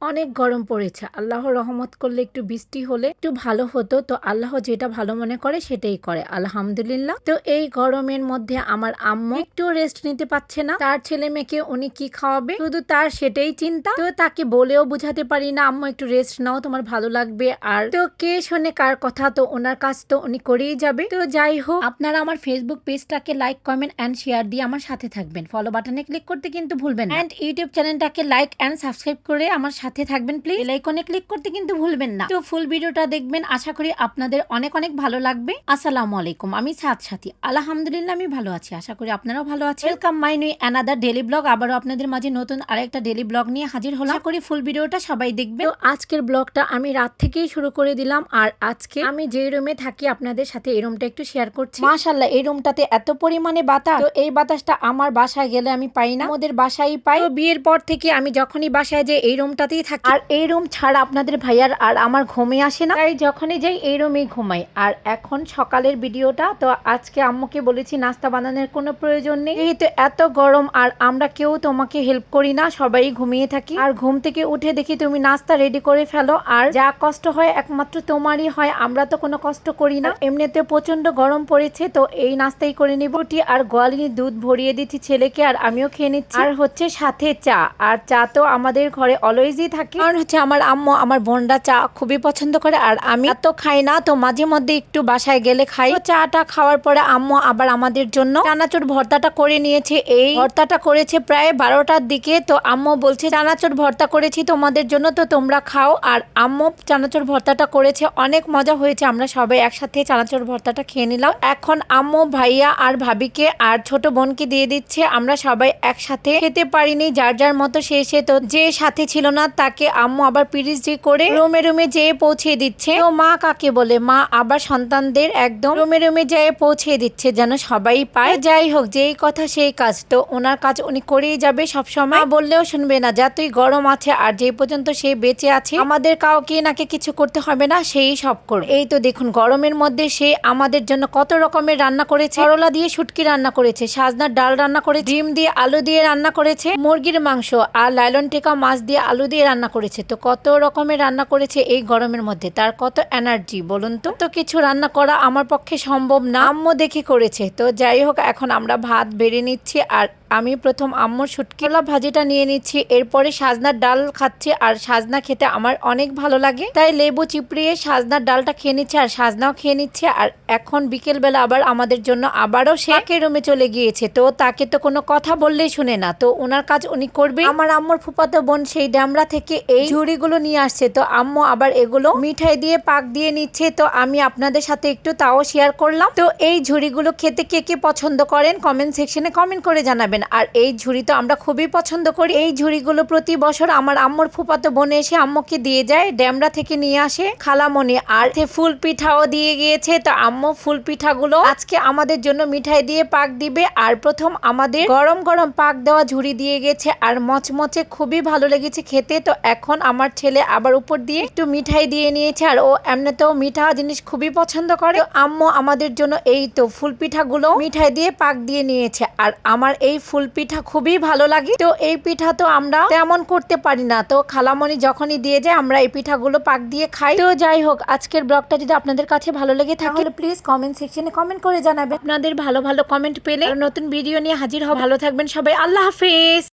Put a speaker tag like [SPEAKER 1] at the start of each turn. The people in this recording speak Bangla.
[SPEAKER 1] অনেক গরম পড়েছে। আল্লাহর রহমত করলে একটু বৃষ্টি হলে একটু ভালো হতো। তো আল্লাহ যেটা ভালো মনে করে সেটাই করে, আলহামদুলিল্লাহ। তো এই গরমের মধ্যে আমার আম্মু একটু রেস্ট নিতে পারছে না। তার ছেলে মেয়েকে উনি কি খাওয়াবে, শুধু তার সেটাই চিন্তা। তো তাকে বলেও বুঝাতে পারি না আম্মু একটু রেস্ট নাও, তোমার ভালো লাগবে। আর তো কে শোনে কার কথা, তো ওনার কাজ তো উনি করেই যাবে। তো যাই হোক, আপনারা আমার ফেসবুক পেজটাকে লাইক, কমেন্ট এন্ড শেয়ার দিয়ে আমার সাথে থাকবেন। ফলো বাটনে ক্লিক করতে কিন্তু ভুলবেন না। এন্ড ইউটিউব চ্যানেলটাকে লাইক এন্ড সাবস্ক্রাইব করে আমার সাথে থাকবেন প্লিজ। বেল আইকনে ক্লিক করতে কিন্তু ভুলবেন না। তো ফুল ভিডিওটা দেখবেন, আশা করি আপনাদের অনেক অনেক ভালো লাগবে। আসসালামু আলাইকুম, আমি সাথী। আলহামদুলিল্লাহ আমি ভালো আছি, আশা করি আপনারাও ভালো আছেন। Welcome my new another daily blog. আবারও আপনাদের মাঝে নতুন আরেকটা ডেইলি ব্লগ নিয়ে হাজির হলাম। আশা করি ফুল ভিডিওটা সবাই দেখবেন। তো আজকের ব্লগটা আমি রাত থেকেই শুরু করে দিলাম। আর আজকে আমি যে রুমে থাকি আপনাদের সাথে এই রুমটা একটু শেয়ার করছি। মাশাআল্লাহ, এই রুমটাতে এত পরিমাণে বাতাস, তো এই বাতাসটা আমার বাসায় গেলে আমি পাই না, আমাদের বাসায় পাই। তো বিয়ের পর থেকে আমি যখনই বাসায় যাই এই রুমটাতেই থাকি। আর এই রুম ছাড়া আপনাদের ভাইয়ার আর আমার ঘুমে আসে না, তাই যখনই যাই এই রুমেই ঘুমাই। আর এখন সকালের ভিডিওটা, তো আজকে আম্মুকে বলেছি নাস্তা বানানোর কোনো প্রয়োজন নেই, যেহেতু এত গরম আর আমরা কেউ তোমাকে হেল্প করি না, সবাই ঘুমিয়ে থাকি। আর ঘুম থেকে উঠে দেখি তুমি নাস্তা রেডি করে ফেলো, আর যা কষ্ট হয় একমাত্র তোমারই হয়, আমরা তো কোনো কষ্ট করি না। এমনিতে প্রচন্ড গরম পড়েছে, তো এই নাস্তাই করে নিব। রুটি আর গোয়ালিনী দুধ ভরিয়ে দিচ্ছি ছেলেকে, আর আমিও খেয়ে নিচ্ছি। আর হচ্ছে সাথে চা, আর চা তো আমাদের ঘরে অলওয়েজই থাকে, কারণ হচ্ছে আমার আম্মু আমার বোনরা চা খুবই পছন্দ করে, আর আমি এত খাই না, তো মাঝে মধ্যে একটু বাসায় গেলে খাই। তো চাটা খাওয়ার পরে আম্মু আবার আমাদের জন্য চানাচুর ভর্তাটা করে নিয়েছে। এই ভর্তাটা করেছে প্রায় 12টার দিকে। তো আম্মু বলছে চানাচুর ভর্তা করেছি তোমাদের জন্য, তো তোমরা খাও। আর আম্মু চানাচুর ভর্তাটা করেছে, অনেক মজা হয়েছে। আমরা সবাই একসাথে চানাচুর ভর্তাটা খেয়ে নিলাম। এখন আম্মু ভাইয়া আর ভাবিকে আর ছোট বোনকে দিয়ে দিচ্ছে। আমরা সবাই একসাথে খেতে পারিনি, যার যার মতো শেষে। তো যে সাথে ছিল না তাকে আম্মু আবার পিরিচি করে রুমে রুমে যেয়ে পৌঁছে দিচ্ছে। তো মা কাকে বলে, মা আবার সন্তানদের একদম রুমে রুমে যেয়ে পৌঁছে দিচ্ছে যেন সবাই পায়। যাই হোক, যেই কথা সেই কাজ, তো ওনার কাজ উনি করেই যাবে সবসময়, বললেও শুনবে না। যতই গরম আছে আর যে পর্যন্ত সে বেঁচে আছে, আমাদের কাউকে নাকি কিছু করতে হবে না, সেই সব করবে। এই তো দেখুন গরমের মধ্যে সে আমাদের জন্য কত রকমের রান্না করেছে। করলা দিয়ে শুটকি রান্না করেছে, সাজনার ডাল রান্না করেছে, ডিম দিয়ে আলু দিয়ে রান্না করেছে, মুরগির মাংস আর লাইলন টেকা মাছ দিয়ে আলু দিয়ে রান্না করেছে। তো কত রকমের রান্না করেছে এই গরমের মধ্যে, তার কত এনার্জি বলুন তো। তো কিছু রান্না করা আমার পক্ষে সম্ভব না, আম্মু দেখে করেছে। তো যাই হোক, এখন আমরা ভাত বেড়ে নিচ্ছি। আর আমি প্রথম আম্মুর শুটকি ভাজিটা নিয়ে নিচ্ছি, এরপরে সাজনার ডাল খাচ্ছি। আর সাজনা খেতে আমার অনেক ভালো লাগে, তাই লেবু চিপড়িয়ে সাজনার ডালটা খেয়ে নিচ্ছে আর সাজনাও খেয়ে নিচ্ছে। আর এখন বিকেল বেলা আবার আমাদের জন্য আবারও সে রুমে চলে গিয়েছে। তো তাকে তো কোনো কথা বললেই শুনে না, তো ওনার কাজ উনি করবে। আমার আম্মুর ফুফাতো বোন সেই ড্যামরা থেকে এই ঝুড়িগুলো নিয়ে আসছে, তো আম্মু আবার এগুলো মিঠাই দিয়ে পাক দিয়ে নিচ্ছে। তো আমি আপনাদের সাথে একটু তাও শেয়ার করলাম। তো এই ঝুড়িগুলো খেতে কে কে পছন্দ করেন কমেন্ট সেকশনে কমেন্ট করে জানাবেন। আর এই ঝুড়ি তো আমরা খুবই পছন্দ করি। এই ঝুড়িগুলো প্রতি বছর আমার আম্মুর ফুফাতো বোন এসে আম্মুকে দিয়ে যায়, ড্যামরা থেকে নিয়ে আসে খালামণি। আর ফুল পিঠাও দিয়ে গিয়েছে। তো আম্মু ফুল পিঠাগুলো আজকে আমাদের জন্য মিঠাই দিয়ে পাক দিবে। আর প্রথম আমাদের গরম গরম পাক দেওয়া ঝুড়ি দিয়ে গেছে, আর মচমচে খুবই ভালো লেগেছে খেতে। তো এখন আমার ছেলে আবার উপর দিয়ে একটু মিঠাই দিয়ে নিয়েছে, আর ও এমনিতেও মিঠা জিনিস খুবই পছন্দ করে। তো আম্মু আমাদের জন্য এই তো ফুল পিঠাগুলো মিঠাই দিয়ে পাক দিয়ে নিয়েছে। আর আমার এই ফুল পিঠা খুবই ভালো লাগে। তো এই পিঠা তো আমরা তেমন করতে পারি না, তো খালামণি যখনই দিয়ে যায় আমরা এই পিঠাগুলো পাক দিয়ে খাই। তো যাই হোক, আজকের ব্লগটা যদি আপনাদের কাছে ভালো লেগে থাকে তাহলে প্লিজ কমেন্ট সেকশনে কমেন্ট করে জানাবেন। আপনাদের ভালো ভালো কমেন্ট পেলে নতুন ভিডিও নিয়ে হাজির হব। ভালো থাকবেন সবাই, আল্লাহ হাফেজ।